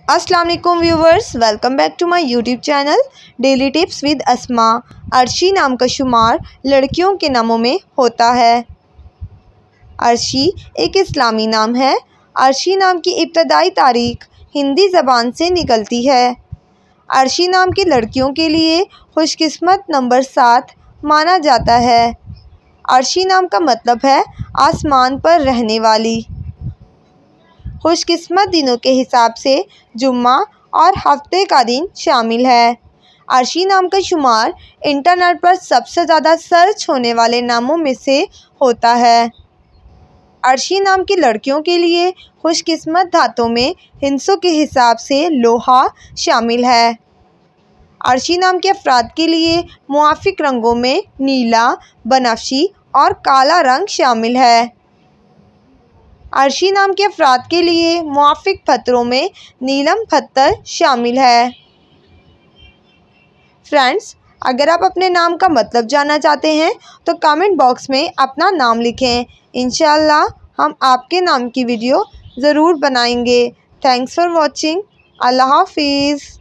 अस्सलाम वालेकुम viewers, welcome back to my YouTube channel daily tips with Asma. Arshi नाम का शुमार लड़कियों के नामों में होता है। अर्शी एक इस्लामी नाम है। अर्शी नाम की इब्तदाई तारीख हिंदी ज़बान से निकलती है। अर्शी नाम की लड़कियों के लिए खुशकिस्मत नंबर 7 माना जाता है। अर्शी नाम का मतलब है आसमान पर रहने वाली। खुशकिस्मत दिनों के हिसाब से जुम्मा और हफ्ते का दिन शामिल है। अर्शी नाम का शुमार इंटरनेट पर सबसे ज़्यादा सर्च होने वाले नामों में से होता है। अर्शी नाम की लड़कियों के लिए खुशकिस्मत धातों में हिंसों के हिसाब से लोहा शामिल है। अर्शी नाम के अफराद के लिए मुआफिक रंगों में नीला, बनफशी और काला रंग शामिल है। अर्शी नाम के अफराद के लिए मुआफिक पत्थरों में नीलम पत्थर शामिल है। फ्रेंड्स, अगर आप अपने नाम का मतलब जानना चाहते हैं तो कमेंट बॉक्स में अपना नाम लिखें। इंशाअल्लाह हम आपके नाम की वीडियो ज़रूर बनाएंगे। Thanks for watching. अल्लाह हाफिज़।